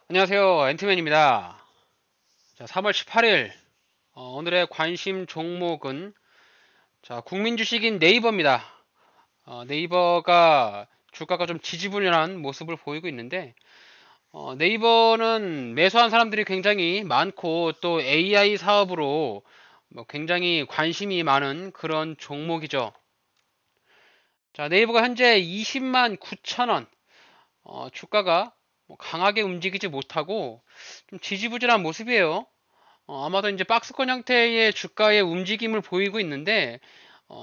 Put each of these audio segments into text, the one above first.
안녕하세요. 앤트맨입니다. 자, 3월 18일 오늘의 관심 종목은 국민 주식인 네이버입니다. 네이버가 주가가 좀 지지부진한 모습을 보이고 있는데 네이버는 매수한 사람들이 굉장히 많고 또 AI 사업으로 굉장히 관심이 많은 그런 종목이죠. 자, 네이버가 현재 20만 9천 원 주가가 강하게 움직이지 못하고 좀 지지부진한 모습이에요. 아마도 이제 박스권 형태의 주가의 움직임을 보이고 있는데,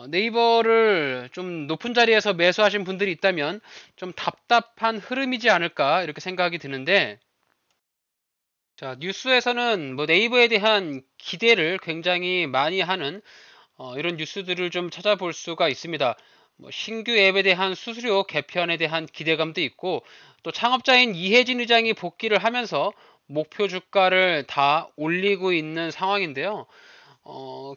네이버를 좀 높은 자리에서 매수하신 분들이 있다면 좀 답답한 흐름이지 않을까 이렇게 생각이 드는데, 자, 뉴스에서는 뭐 네이버에 대한 기대를 굉장히 많이 하는 이런 뉴스들을 좀 찾아볼 수가 있습니다. 뭐 신규 앱에 대한 수수료 개편에 대한 기대감도 있고, 또 창업자인 이혜진 의장이 복귀를 하면서 목표 주가를 다 올리고 있는 상황인데요.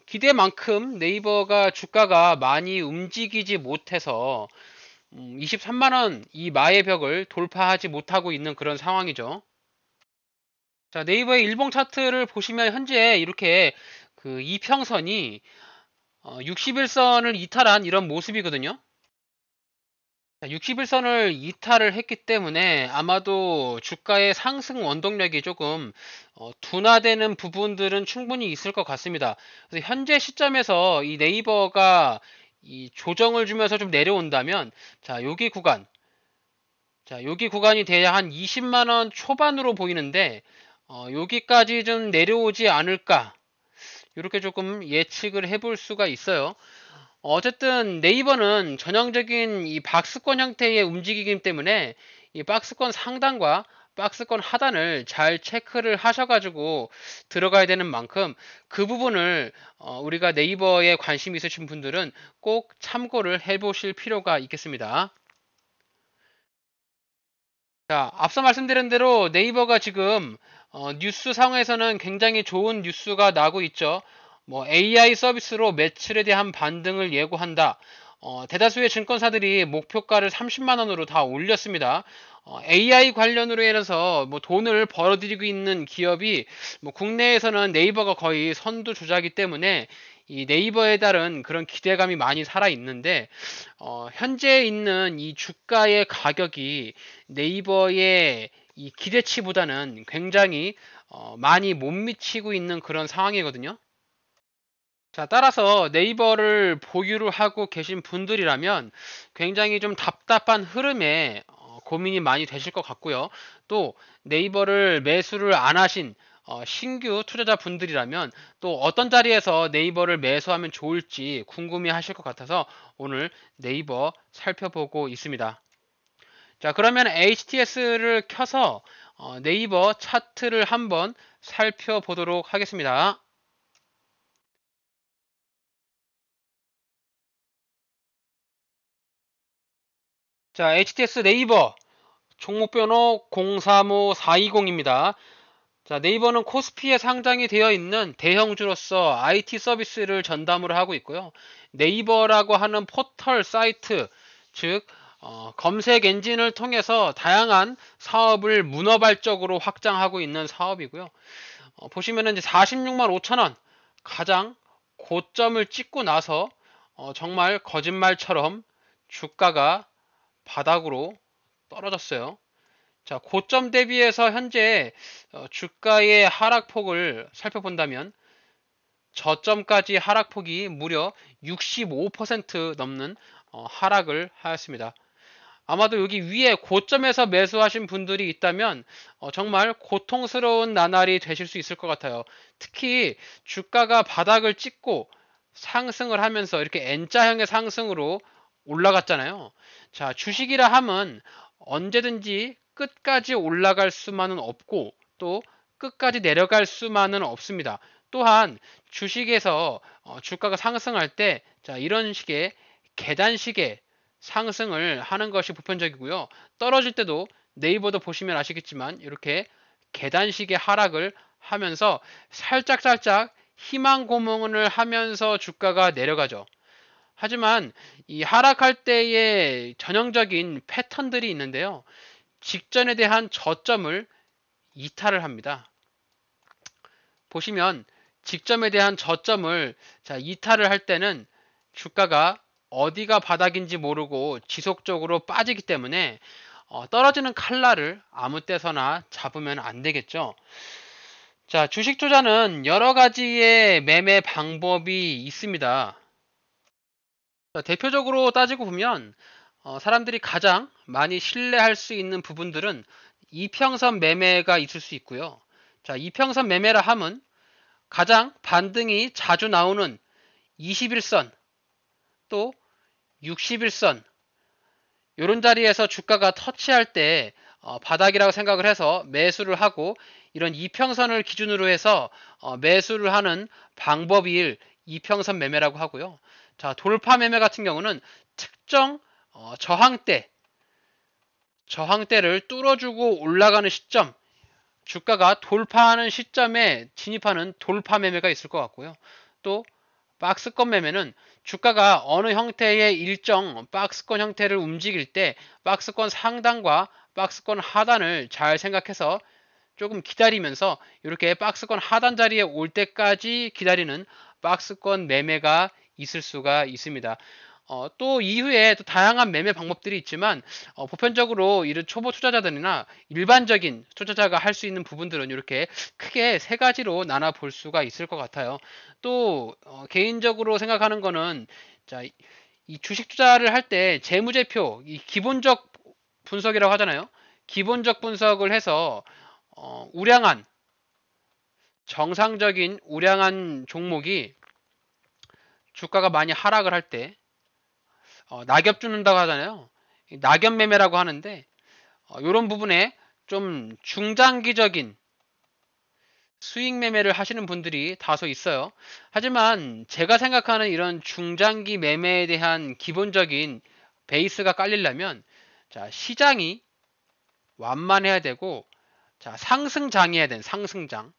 기대만큼 네이버가 주가가 많이 움직이지 못해서 23만 원 이 마의 벽을 돌파하지 못하고 있는 그런 상황이죠. 자, 네이버의 일봉 차트를 보시면 현재 이렇게 그 이평선이 60일선을 이탈한 이런 모습이거든요. 60일선을 이탈을 했기 때문에 아마도 주가의 상승 원동력이 조금 둔화되는 부분들은 충분히 있을 것 같습니다. 그래서 현재 시점에서 이 네이버가 이 조정을 주면서 좀 내려온다면 여기 구간, 여기 구간이 돼야 한 20만 원 초반으로 보이는데 여기까지 좀 내려오지 않을까 이렇게 조금 예측을 해볼 수가 있어요. 어쨌든 네이버는 전형적인 이 박스권 형태의 움직이기 때문에 이 박스권 상단과 박스권 하단을 잘 체크를 하셔가지고 들어가야 되는 만큼 그 부분을 우리가 네이버에 관심 있으신 분들은 꼭 참고를 해보실 필요가 있겠습니다. 자, 앞서 말씀드린 대로 네이버가 지금 뉴스 상에서는 굉장히 좋은 뉴스가 나고 있죠. 뭐 AI 서비스로 매출에 대한 반등을 예고한다. 대다수의 증권사들이 목표가를 30만 원으로 다 올렸습니다. AI 관련으로 인해서 뭐 돈을 벌어들이고 있는 기업이 뭐 국내에서는 네이버가 거의 선두주자이기 때문에 이 네이버에 따른 그런 기대감이 많이 살아 있는데 현재 있는 이 주가의 가격이 네이버의 이 기대치보다는 굉장히 많이 못 미치고 있는 그런 상황이거든요. 자, 따라서 네이버를 보유를 하고 계신 분들이라면 굉장히 좀 답답한 흐름에 고민이 많이 되실 것 같고요. 또 네이버를 매수를 안 하신 신규 투자자 분들이라면 또 어떤 자리에서 네이버를 매수하면 좋을지 궁금해 하실 것 같아서 오늘 네이버 살펴보고 있습니다. 자, 그러면 HTS를 켜서 네이버 차트를 한번 살펴보도록 하겠습니다. 자, HTS 네이버 종목번호 035420입니다. 자, 네이버는 코스피에 상장이 되어 있는 대형주로서 IT 서비스를 전담으로 하고 있고요. 네이버라고 하는 포털 사이트, 즉 검색 엔진을 통해서 다양한 사업을 문어발적으로 확장하고 있는 사업이고요. 보시면은 이제 46만 5천 원 가장 고점을 찍고 나서 정말 거짓말처럼 주가가 바닥으로 떨어졌어요. 자, 고점 대비해서 현재 주가의 하락폭을 살펴본다면 저점까지 하락폭이 무려 65% 넘는 하락을 하였습니다. 아마도 여기 위에 고점에서 매수하신 분들이 있다면 정말 고통스러운 나날이 되실 수 있을 것 같아요. 특히 주가가 바닥을 찍고 상승을 하면서 이렇게 N자형의 상승으로 올라갔잖아요. 자, 주식이라 함은 언제든지 끝까지 올라갈 수만은 없고 또 끝까지 내려갈 수만은 없습니다. 또한 주식에서 주가가 상승할 때 이런 식의 계단식의 상승을 하는 것이 보편적이고요. 떨어질 때도 네이버도 보시면 아시겠지만 이렇게 계단식의 하락을 하면서 살짝살짝 희망 고문을 하면서 주가가 내려가죠. 하지만 이 하락할 때의 전형적인 패턴들이 있는데요. 직전에 대한 저점을 이탈을 합니다. 보시면 직점에 대한 저점을 이탈을 할 때는 주가가 어디가 바닥인지 모르고 지속적으로 빠지기 때문에 떨어지는 칼날을 아무 때서나 잡으면 안 되겠죠. 자, 주식 투자는 여러 가지의 매매 방법이 있습니다. 자, 대표적으로 따지고 보면 사람들이 가장 많이 신뢰할 수 있는 부분들은 이평선 매매가 있을 수 있고요. 자, 이평선 매매라 함은 가장 반등이 자주 나오는 21선 또 61선 이런 자리에서 주가가 터치할 때 바닥이라고 생각을 해서 매수를 하고 이런 이평선을 기준으로 해서 매수를 하는 방법이 이평선 매매라고 하고요. 자, 돌파 매매 같은 경우는 특정 저항대를 뚫어주고 올라가는 시점, 주가가 돌파하는 시점에 진입하는 돌파 매매가 있을 것 같고요. 또 박스권 매매는 주가가 어느 형태의 일정 박스권 형태를 움직일 때 박스권 상단과 박스권 하단을 잘 생각해서 조금 기다리면서 이렇게 박스권 하단 자리에 올 때까지 기다리는 박스권 매매가 있을 수가 있습니다. 또 이후에 또 다양한 매매 방법들이 있지만 보편적으로 이런 초보 투자자들이나 일반적인 투자자가 할 수 있는 부분들은 이렇게 크게 세 가지로 나눠 볼 수가 있을 것 같아요. 또 개인적으로 생각하는 거는 자, 이 주식 투자를 할 때 재무제표, 이 기본적 분석이라고 하잖아요. 기본적 분석을 해서 우량한 정상적인 우량한 종목이 주가가 많이 하락을 할때 낙엽 주는다고 하잖아요. 낙엽 매매라고 하는데 이런 부분에 좀 중장기적인 수익 매매를 하시는 분들이 다소 있어요. 하지만 제가 생각하는 이런 중장기 매매에 대한 기본적인 베이스가 깔리려면 시장이 완만해야 되고 상승장이어야 되는 상승장.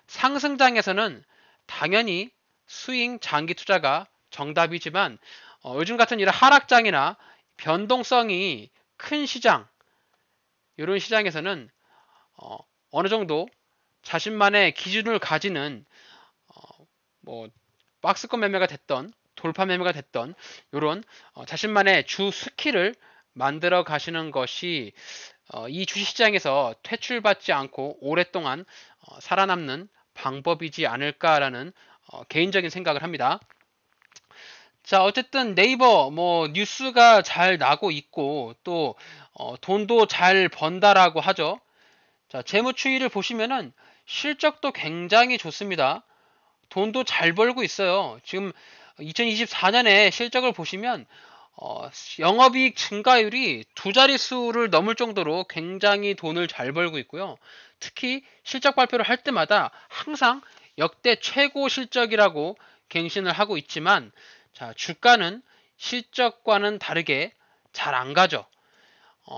상승장에서는 당연히 스윙 장기 투자가 정답이지만 요즘 같은 이런 하락장이나 변동성이 큰 시장, 이런 시장에서는 어느 정도 자신만의 기준을 가지는 뭐 박스권 매매가 됐던 돌파 매매가 됐던 이런 자신만의 주 스킬을 만들어 가시는 것이 이 주식시장에서 퇴출받지 않고 오랫동안 살아남는 방법이지 않을까라는 개인적인 생각을 합니다. 자, 어쨌든 네이버 뭐 뉴스가 잘 나고 있고 또 돈도 잘 번다라고 하죠. 자, 재무 추이를 보시면은 실적도 굉장히 좋습니다. 돈도 잘 벌고 있어요. 지금 2024년에 실적을 보시면 영업이익 증가율이 두 자릿수를 넘을 정도로 굉장히 돈을 잘 벌고 있고요. 특히 실적 발표를 할 때마다 항상 역대 최고 실적이라고 갱신을 하고 있지만 자, 주가는 실적과는 다르게 잘 안 가죠.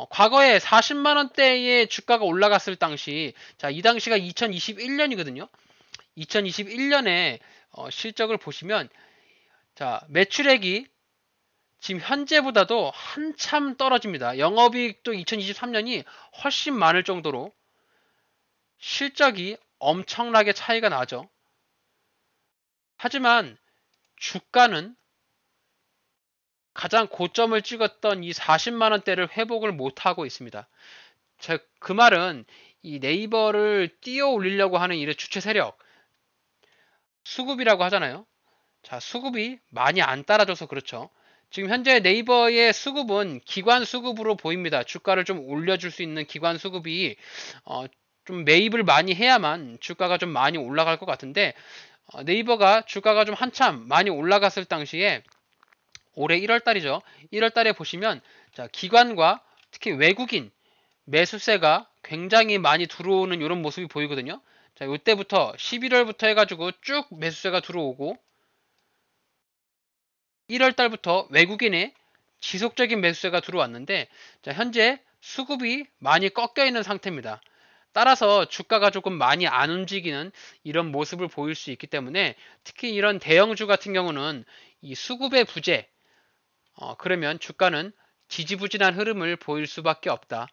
과거에 40만 원대의 주가가 올라갔을 당시, 자, 이 당시가 2021년이거든요. 2021년에 실적을 보시면, 자, 매출액이 지금 현재보다도 한참 떨어집니다. 영업이익도 2023년이 훨씬 많을 정도로 실적이 엄청나게 차이가 나죠. 하지만 주가는 가장 고점을 찍었던 이 40만 원대를 회복을 못하고 있습니다. 즉, 그 말은 이 네이버를 띄어 올리려고 하는 이 주체 세력, 수급이라고 하잖아요. 자, 수급이 많이 안 따라줘서 그렇죠. 지금 현재 네이버의 수급은 기관 수급으로 보입니다. 주가를 좀 올려줄 수 있는 기관 수급이 좀 매입을 많이 해야만 주가가 좀 많이 올라갈 것 같은데 네이버가 주가가 좀 한참 많이 올라갔을 당시에 올해 1월달이죠. 1월달에 보시면 자, 기관과 특히 외국인 매수세가 굉장히 많이 들어오는 이런 모습이 보이거든요. 자, 이때부터 11월부터 해가지고 쭉 매수세가 들어오고 1월달부터 외국인의 지속적인 매수세가 들어왔는데 자, 현재 수급이 많이 꺾여 있는 상태입니다. 따라서 주가가 조금 많이 안 움직이는 이런 모습을 보일 수 있기 때문에 특히 이런 대형주 같은 경우는 이 수급의 부재, 그러면 주가는 지지부진한 흐름을 보일 수밖에 없다.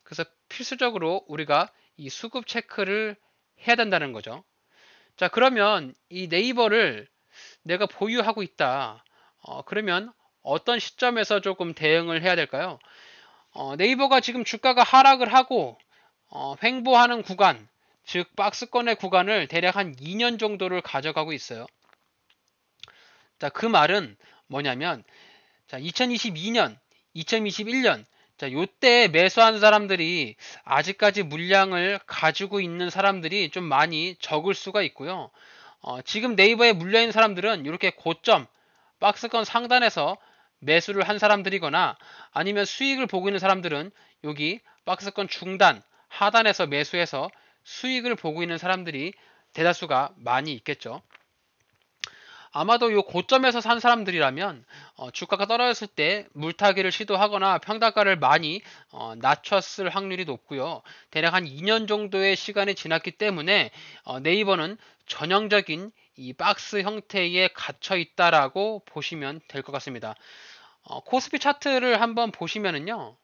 그래서 필수적으로 우리가 이 수급 체크를 해야 된다는 거죠. 자, 그러면 이 네이버를 내가 보유하고 있다. 그러면 어떤 시점에서 조금 대응을 해야 될까요? 네이버가 지금 주가가 하락을 하고 횡보하는 구간, 즉 박스권의 구간을 대략 한 2년 정도를 가져가고 있어요. 자, 그 말은 뭐냐면 자, 2022년, 2021년 자, 요때 매수한 사람들이 아직까지 물량을 가지고 있는 사람들이 좀 많이 적을 수가 있고요. 지금 네이버에 물려있는 사람들은 이렇게 고점, 박스권 상단에서 매수를 한 사람들이거나 아니면 수익을 보고 있는 사람들은 여기 박스권 중단, 하단에서 매수해서 수익을 보고 있는 사람들이 대다수가 많이 있겠죠. 아마도 요 고점에서 산 사람들이라면 주가가 떨어졌을 때 물타기를 시도하거나 평단가를 많이 낮췄을 확률이 높고요. 대략 한 2년 정도의 시간이 지났기 때문에 네이버는 전형적인 이 박스 형태에 갇혀 있다라고 보시면 될 것 같습니다. 코스피 차트를 한번 보시면은요.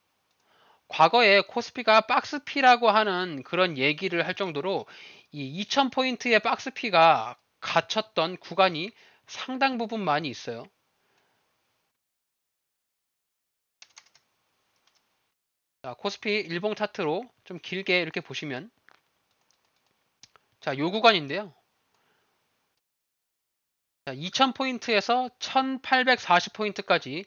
과거에 코스피가 박스피라고 하는 그런 얘기를 할 정도로 이 2000포인트의 박스피가 갇혔던 구간이 상당 부분 많이 있어요. 자, 코스피 일봉 차트로 좀 길게 이렇게 보시면 자, 요 구간인데요. 자, 2000포인트에서 1840포인트까지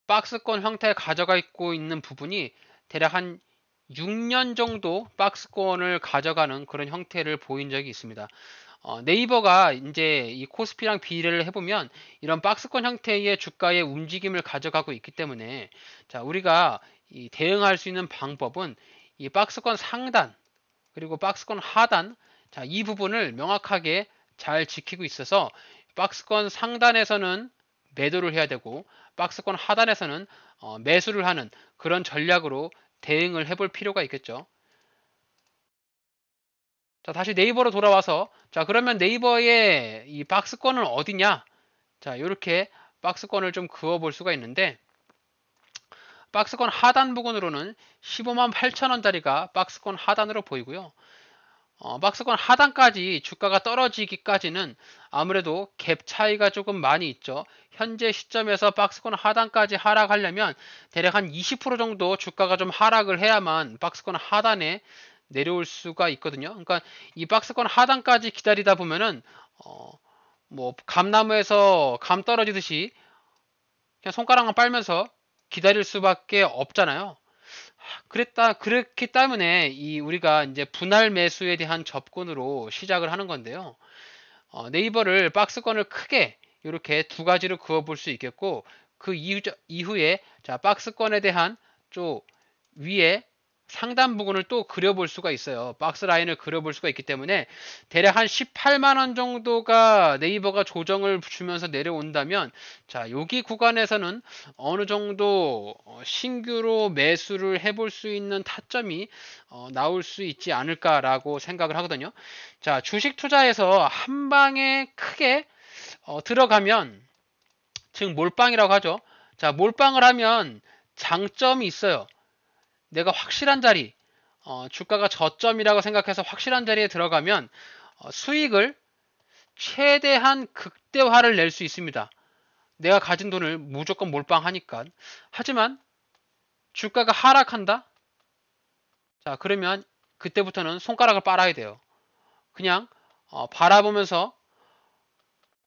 박스권 형태에 가져가 있고 있는 부분이 대략 한 6년 정도 박스권을 가져가는 그런 형태를 보인 적이 있습니다. 네이버가 이제 이 코스피랑 비례를 해보면 이런 박스권 형태의 주가의 움직임을 가져가고 있기 때문에 자, 우리가 이 대응할 수 있는 방법은 이 박스권 상단 그리고 박스권 하단 자, 이 부분을 명확하게 잘 지키고 있어서 박스권 상단에서는 매도를 해야 되고 박스권 하단에서는 매수를 하는 그런 전략으로 대응을 해볼 필요가 있겠죠. 자, 다시 네이버로 돌아와서 자, 그러면 네이버의 이 박스권은 어디냐? 자, 이렇게 박스권을 좀 그어 볼 수가 있는데 박스권 하단 부분으로는 15만 8천 원짜리가 박스권 하단으로 보이고요. 박스권 하단까지 주가가 떨어지기까지는 아무래도 갭 차이가 조금 많이 있죠. 현재 시점에서 박스권 하단까지 하락하려면 대략 한 20% 정도 주가가 좀 하락을 해야만 박스권 하단에 내려올 수가 있거든요. 그러니까 이 박스권 하단까지 기다리다 보면은 뭐 감나무에서 감 떨어지듯이 그냥 손가락만 빨면서 기다릴 수밖에 없잖아요. 그렇기 때문에 이 우리가 이제 분할 매수에 대한 접근으로 시작을 하는 건데요. 네이버를 박스권을 크게 이렇게 두 가지로 그어 볼 수 있겠고 그 이후에 자, 박스권에 대한 좀 위에 상단 부분을 또 그려볼 수가 있어요. 박스 라인을 그려볼 수가 있기 때문에 대략 한 18만 원 정도가 네이버가 조정을 주면서 내려온다면 자, 여기 구간에서는 어느 정도 신규로 매수를 해볼 수 있는 타점이 나올 수 있지 않을까라고 생각을 하거든요. 자, 주식 투자에서 한 방에 크게 들어가면 즉 몰빵이라고 하죠. 자, 몰빵을 하면 장점이 있어요. 내가 확실한 자리, 주가가 저점이라고 생각해서 확실한 자리에 들어가면 수익을 최대한 극대화를 낼 수 있습니다. 내가 가진 돈을 무조건 몰빵하니까. 하지만 주가가 하락한다? 자, 그러면 그때부터는 손가락을 빨아야 돼요. 그냥 바라보면서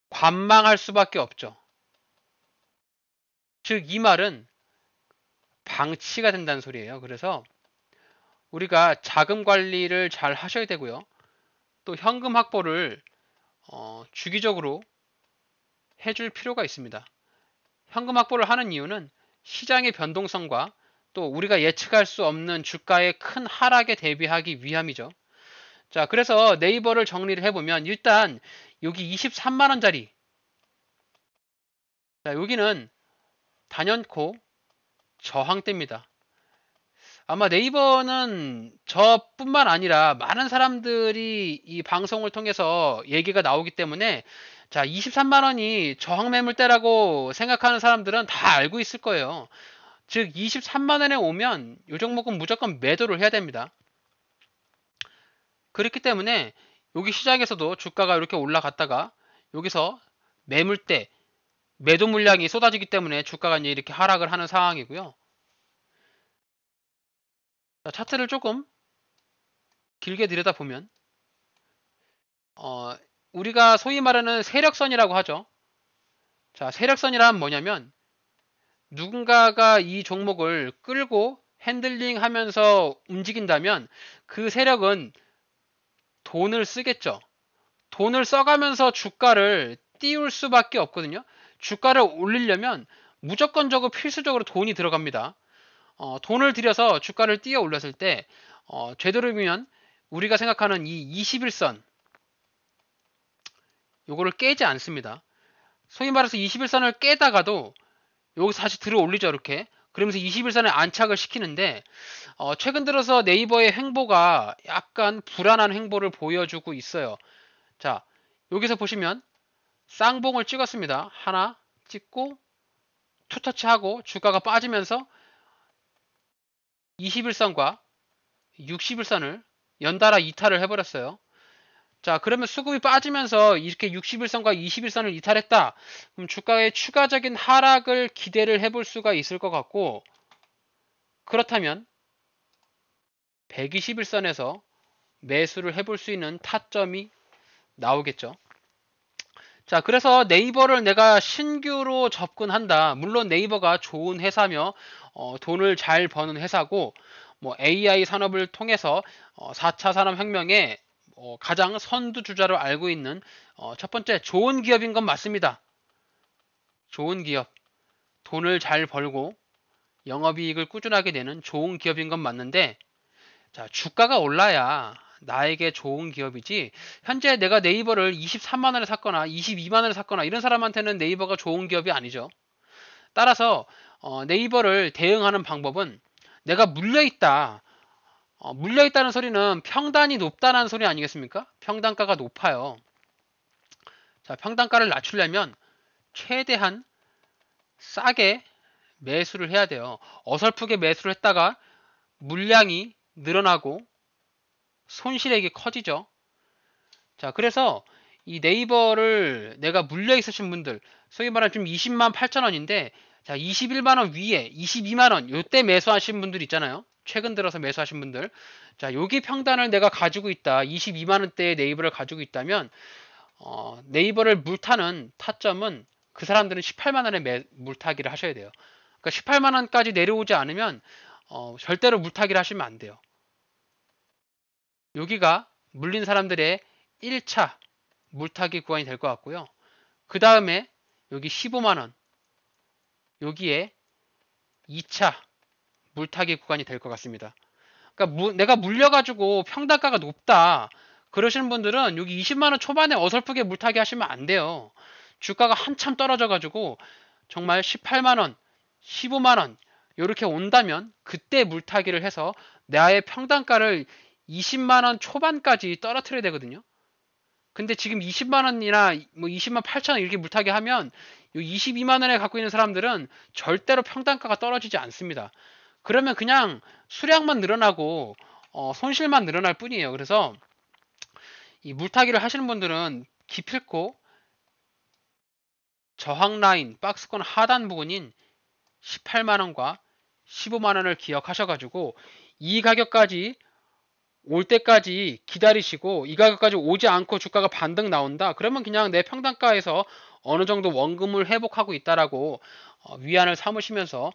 관망할 수밖에 없죠. 즉, 이 말은 방치가 된다는 소리예요. 그래서 우리가 자금 관리를 잘 하셔야 되고요. 또 현금 확보를 주기적으로 해줄 필요가 있습니다. 현금 확보를 하는 이유는 시장의 변동성과 또 우리가 예측할 수 없는 주가의 큰 하락에 대비하기 위함이죠. 자, 그래서 네이버를 정리를 해보면 일단 여기 23만 원짜리 자, 여기는 단연코 저항대입니다. 아마 네이버는 저뿐만 아니라 많은 사람들이 이 방송을 통해서 얘기가 나오기 때문에 자, 23만 원이 저항 매물대라고 생각하는 사람들은 다 알고 있을 거예요. 즉 23만 원에 오면 이 종목은 무조건 매도를 해야 됩니다. 그렇기 때문에 여기 시장에서도 주가가 이렇게 올라갔다가 여기서 매물대, 매도 물량이 쏟아지기 때문에 주가가 이제 이렇게 하락을 하는 상황이고요. 자, 차트를 조금 길게 들여다보면 우리가 소위 말하는 세력선이라고 하죠. 자, 세력선이란 뭐냐면 누군가가 이 종목을 끌고 핸들링 하면서 움직인다면 그 세력은 돈을 쓰겠죠. 돈을 써가면서 주가를 띄울 수밖에 없거든요. 주가를 올리려면 무조건적으로 필수적으로 돈이 들어갑니다. 돈을 들여서 주가를 띄어 올렸을 때 되도록이면 우리가 생각하는 이 21선 요거를 깨지 않습니다. 소위 말해서 21선을 깨다가도 여기서 다시 들어 올리죠. 이렇게 그러면서 21선에 안착을 시키는데 최근 들어서 네이버의 행보가 약간 불안한 행보를 보여주고 있어요. 자, 여기서 보시면 쌍봉을 찍었습니다. 하나 찍고 투터치하고 주가가 빠지면서 21선과 60일선을 연달아 이탈을 해버렸어요. 자, 그러면 수급이 빠지면서 이렇게 60일선과 21선을 이탈했다. 그럼 주가의 추가적인 하락을 기대를 해볼 수가 있을 것 같고, 그렇다면 121선에서 매수를 해볼 수 있는 타점이 나오겠죠. 자, 그래서 네이버를 내가 신규로 접근한다. 물론 네이버가 좋은 회사며 돈을 잘 버는 회사고 뭐 AI 산업을 통해서 4차 산업혁명의 가장 선두주자로 알고 있는 첫 번째 좋은 기업인 건 맞습니다. 좋은 기업, 돈을 잘 벌고 영업이익을 꾸준하게 내는 좋은 기업인 건 맞는데 자, 주가가 올라야 나에게 좋은 기업이지 현재 내가 네이버를 23만 원에 샀거나 22만 원에 샀거나 이런 사람한테는 네이버가 좋은 기업이 아니죠. 따라서 네이버를 대응하는 방법은 내가 물려있다. 물려있다는 소리는 평단이 높다는 소리 아니겠습니까? 평단가가 높아요. 자, 평단가를 낮추려면 최대한 싸게 매수를 해야 돼요. 어설프게 매수를 했다가 물량이 늘어나고 손실액이 커지죠. 자, 그래서 이 네이버를 내가 물려 있으신 분들, 소위 말하면 좀 20만 8천 원인데, 자, 21만 원 위에 22만 원, 요때 매수하신 분들 있잖아요. 최근 들어서 매수하신 분들. 자, 여기 평단을 내가 가지고 있다. 22만 원대의 네이버를 가지고 있다면, 네이버를 물타는 타점은 그 사람들은 18만 원에 물타기를 하셔야 돼요. 그러니까 18만 원까지 내려오지 않으면, 절대로 물타기를 하시면 안 돼요. 여기가 물린 사람들의 1차 물타기 구간이 될 것 같고요. 그 다음에 여기 15만원 여기에 2차 물타기 구간이 될 것 같습니다. 그러니까 내가 물려가지고 평단가가 높다 그러시는 분들은 여기 20만원 초반에 어설프게 물타기 하시면 안 돼요. 주가가 한참 떨어져가지고 정말 18만원 15만원 이렇게 온다면 그때 물타기를 해서 나의 평단가를 20만원 초반까지 떨어뜨려야 되거든요. 근데 지금 20만원이나 뭐 20만 8천원 이렇게 물타기 하면 22만원에 갖고 있는 사람들은 절대로 평단가가 떨어지지 않습니다. 그러면 그냥 수량만 늘어나고 손실만 늘어날 뿐이에요. 그래서 이 물타기를 하시는 분들은 기필코 저항 라인 박스권 하단 부분인 18만원과 15만원을 기억하셔가지고 이 가격까지 올 때까지 기다리시고 이 가격까지 오지 않고 주가가 반등 나온다. 그러면 그냥 내 평단가에서 어느 정도 원금을 회복하고 있다라고 위안을 삼으시면서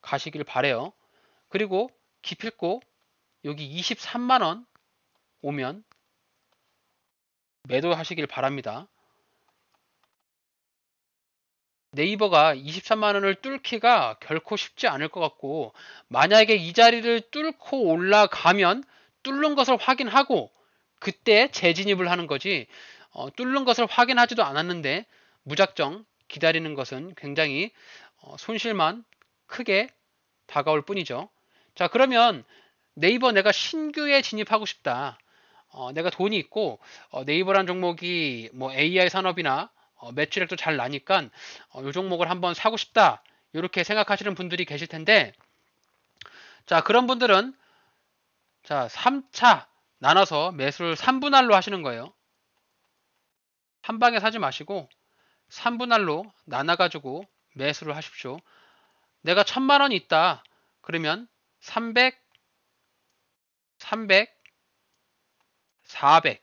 가시길 바래요. 그리고 기필코 여기 23만 원 오면 매도하시길 바랍니다. 네이버가 23만 원을 뚫기가 결코 쉽지 않을 것 같고 만약에 이 자리를 뚫고 올라가면 뚫는 것을 확인하고 그때 재진입을 하는 거지 뚫는 것을 확인하지도 않았는데 무작정 기다리는 것은 굉장히 손실만 크게 다가올 뿐이죠. 자, 그러면 네이버 내가 신규에 진입하고 싶다. 내가 돈이 있고 네이버란 종목이 뭐 AI 산업이나 매출액도 잘 나니까 이 종목을 한번 사고 싶다. 이렇게 생각하시는 분들이 계실 텐데 자, 그런 분들은 자, 3차 나눠서 매수를 3분할로 하시는 거예요. 한 방에 사지 마시고 3분할로 나눠가지고 매수를 하십시오. 내가 1000만원 있다. 그러면 300, 300, 400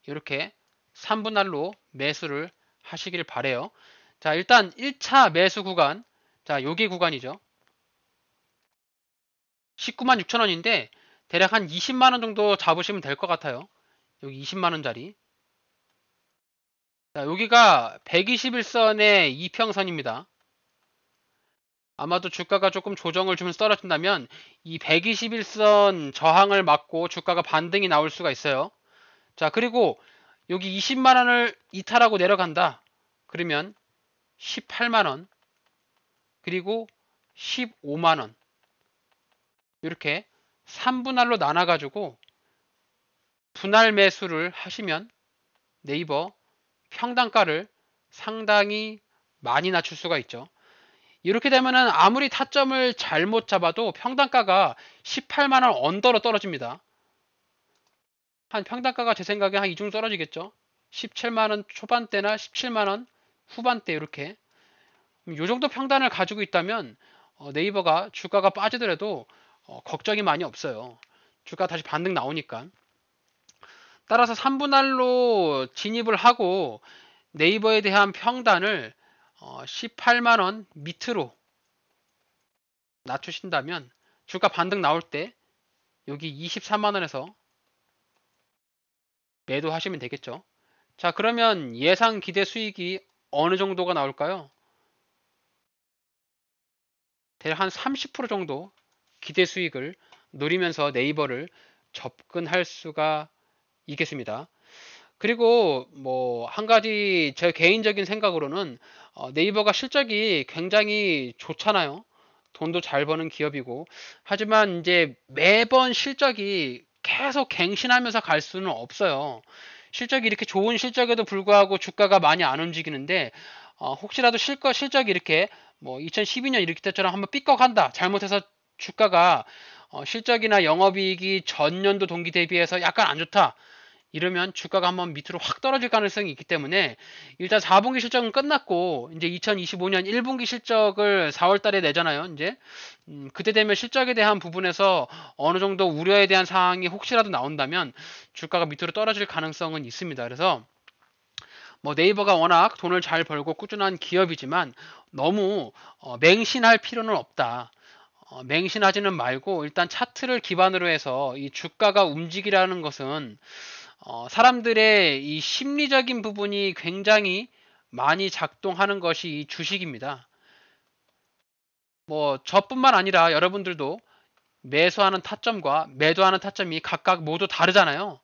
이렇게 3분할로 매수를 하시길 바래요. 자, 일단 1차 매수 구간, 자, 여기 구간이죠. 19만 6천원인데 대략 한 20만원 정도 잡으시면 될 것 같아요. 여기 20만원짜리. 자, 여기가 121선의 이평선입니다. 아마도 주가가 조금 조정을 주면서 떨어진다면 이 121선 저항을 맞고 주가가 반등이 나올 수가 있어요. 자, 그리고 여기 20만원을 이탈하고 내려간다. 그러면 18만원, 그리고 15만원. 이렇게 3분할로 나눠가지고 분할 매수를 하시면 네이버 평단가를 상당히 많이 낮출 수가 있죠. 이렇게 되면은 아무리 타점을 잘못 잡아도 평단가가 18만원 언더로 떨어집니다. 한 평단가가 제 생각에 한 이 정도 떨어지겠죠. 17만원 초반대나 17만원 후반대 이렇게. 이 정도 평단을 가지고 있다면 네이버가 주가가 빠지더라도 걱정이 많이 없어요. 주가 다시 반등 나오니까. 따라서 3분할로 진입을 하고 네이버에 대한 평단을 18만원 밑으로 낮추신다면 주가 반등 나올 때 여기 24만원에서 매도하시면 되겠죠. 자, 그러면 예상 기대 수익이 어느 정도가 나올까요? 대략 한 30% 정도 기대 수익을 노리면서 네이버를 접근할 수가 있겠습니다. 그리고 뭐 한 가지 제 개인적인 생각으로는 네이버가 실적이 굉장히 좋잖아요. 돈도 잘 버는 기업이고. 하지만 이제 매번 실적이 계속 갱신하면서 갈 수는 없어요. 실적이 이렇게 좋은 실적에도 불구하고 주가가 많이 안 움직이는데 혹시라도 실적이 이렇게 뭐 2012년 이렇게 때처럼 한번 삐걱한다. 잘못해서 주가가 실적이나 영업이익이 전년도 동기 대비해서 약간 안 좋다. 이러면 주가가 한번 밑으로 확 떨어질 가능성이 있기 때문에 일단 4분기 실적은 끝났고 이제 2025년 1분기 실적을 4월 달에 내잖아요. 이제 그때 되면 실적에 대한 부분에서 어느 정도 우려에 대한 사항이 혹시라도 나온다면 주가가 밑으로 떨어질 가능성은 있습니다. 그래서 뭐 네이버가 워낙 돈을 잘 벌고 꾸준한 기업이지만 너무 맹신할 필요는 없다. 맹신하지는 말고 일단 차트를 기반으로 해서 이 주가가 움직이라는 것은 사람들의 이 심리적인 부분이 굉장히 많이 작동하는 것이 이 주식입니다. 뭐 저뿐만 아니라 여러분들도 매수하는 타점과 매도하는 타점이 각각 모두 다르잖아요.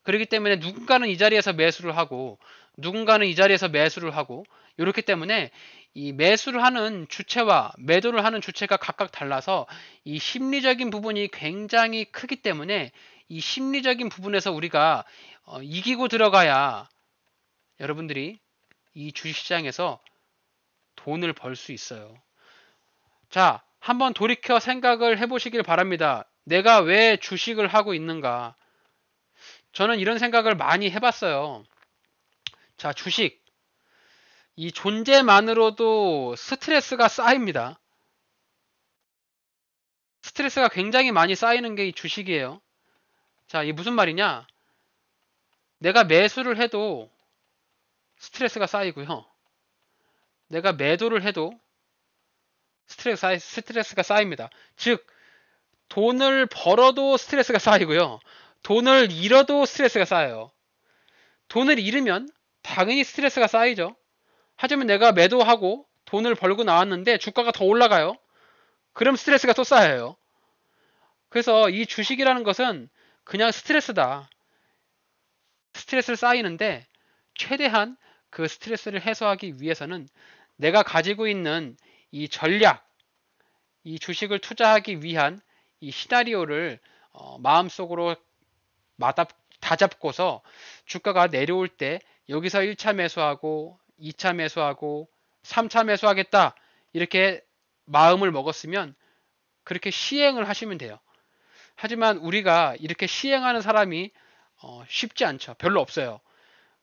그렇기 때문에 누군가는 이 자리에서 매수를 하고 누군가는 이 자리에서 매수를 하고 이렇기 때문에 이 매수를 하는 주체와 매도를 하는 주체가 각각 달라서 이 심리적인 부분이 굉장히 크기 때문에 이 심리적인 부분에서 우리가 이기고 들어가야 여러분들이 이 주식시장에서 돈을 벌 수 있어요. 자, 한번 돌이켜 생각을 해보시길 바랍니다. 내가 왜 주식을 하고 있는가? 저는 이런 생각을 많이 해봤어요. 자, 주식. 이 존재만으로도 스트레스가 쌓입니다. 스트레스가 굉장히 많이 쌓이는 게 이 주식이에요. 자, 이게 무슨 말이냐? 내가 매수를 해도 스트레스가 쌓이고요. 내가 매도를 해도 스트레스가 쌓입니다. 즉, 돈을 벌어도 스트레스가 쌓이고요. 돈을 잃어도 스트레스가 쌓여요. 돈을 잃으면 당연히 스트레스가 쌓이죠. 하지만 내가 매도하고 돈을 벌고 나왔는데 주가가 더 올라가요. 그럼 스트레스가 또 쌓여요. 그래서 이 주식이라는 것은 그냥 스트레스다. 스트레스를 쌓이는데 최대한 그 스트레스를 해소하기 위해서는 내가 가지고 있는 이 전략, 이 주식을 투자하기 위한 이 시나리오를 마음속으로 다잡고서 주가가 내려올 때 여기서 1차 매수하고 2차 매수하고 3차 매수하겠다 이렇게 마음을 먹었으면 그렇게 시행을 하시면 돼요. 하지만 우리가 이렇게 시행하는 사람이 쉽지 않죠. 별로 없어요.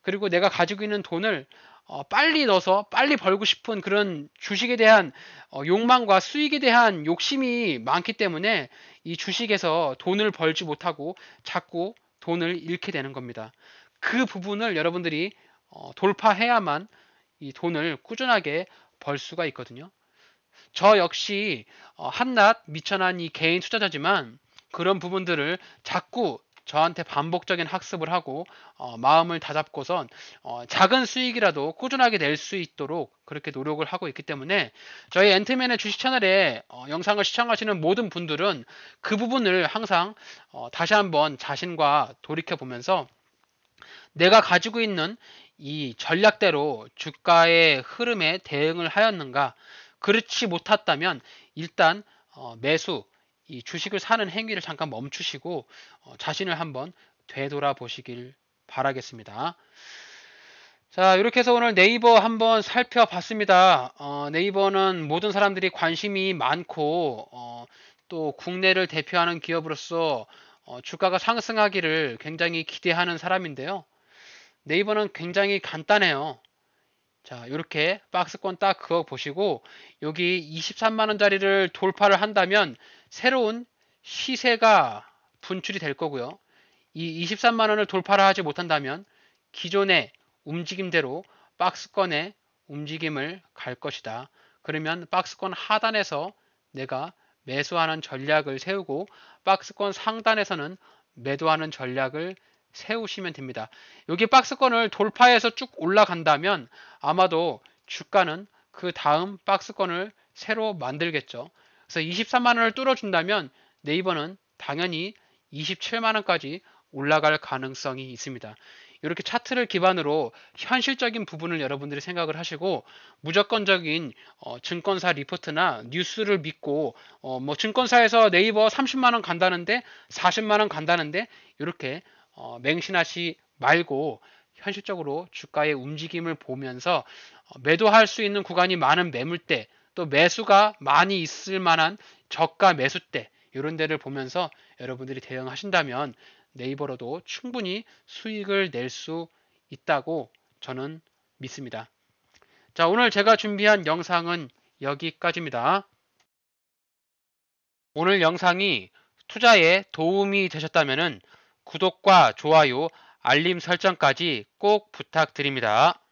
그리고 내가 가지고 있는 돈을 빨리 넣어서 빨리 벌고 싶은 그런 주식에 대한 욕망과 수익에 대한 욕심이 많기 때문에 이 주식에서 돈을 벌지 못하고 자꾸 돈을 잃게 되는 겁니다. 그 부분을 여러분들이 돌파해야만 이 돈을 꾸준하게 벌 수가 있거든요. 저 역시 한낱 미천한 이 개인 투자자지만 그런 부분들을 자꾸 저한테 반복적인 학습을 하고 마음을 다잡고선 작은 수익이라도 꾸준하게 낼 수 있도록 그렇게 노력을 하고 있기 때문에 저희 앤트맨의 주식 채널에 영상을 시청하시는 모든 분들은 그 부분을 항상 다시 한번 자신과 돌이켜 보면서 내가 가지고 있는 이 전략대로 주가의 흐름에 대응을 하였는가? 그렇지 못했다면 일단 매수, 이 주식을 사는 행위를 잠깐 멈추시고 자신을 한번 되돌아보시길 바라겠습니다. 자, 이렇게 해서 오늘 네이버 한번 살펴봤습니다. 네이버는 모든 사람들이 관심이 많고 또 국내를 대표하는 기업으로서 주가가 상승하기를 굉장히 기대하는 사람인데요. 네이버는 굉장히 간단해요. 자, 이렇게 박스권 딱 그거 보시고 여기 23만원짜리를 돌파를 한다면 새로운 시세가 분출이 될 거고요. 이 23만원을 돌파를 하지 못한다면 기존의 움직임대로 박스권의 움직임을 갈 것이다. 그러면 박스권 하단에서 내가 매수하는 전략을 세우고 박스권 상단에서는 매도하는 전략을 세우시면 됩니다. 여기 박스권을 돌파해서 쭉 올라간다면 아마도 주가는 그 다음 박스권을 새로 만들겠죠. 그래서 23만원을 뚫어준다면 네이버는 당연히 27만원까지 올라갈 가능성이 있습니다. 이렇게 차트를 기반으로 현실적인 부분을 여러분들이 생각을 하시고 무조건적인 증권사 리포트나 뉴스를 믿고 뭐 증권사에서 네이버 30만원 간다는데 40만원 간다는데 이렇게 맹신하시 말고 현실적으로 주가의 움직임을 보면서 매도할 수 있는 구간이 많은 매물대 또 매수가 많이 있을 만한 저가 매수대 이런 데를 보면서 여러분들이 대응하신다면 네이버로도 충분히 수익을 낼 수 있다고 저는 믿습니다. 자, 오늘 제가 준비한 영상은 여기까지입니다. 오늘 영상이 투자에 도움이 되셨다면 구독과 좋아요, 알림 설정까지 꼭 부탁드립니다.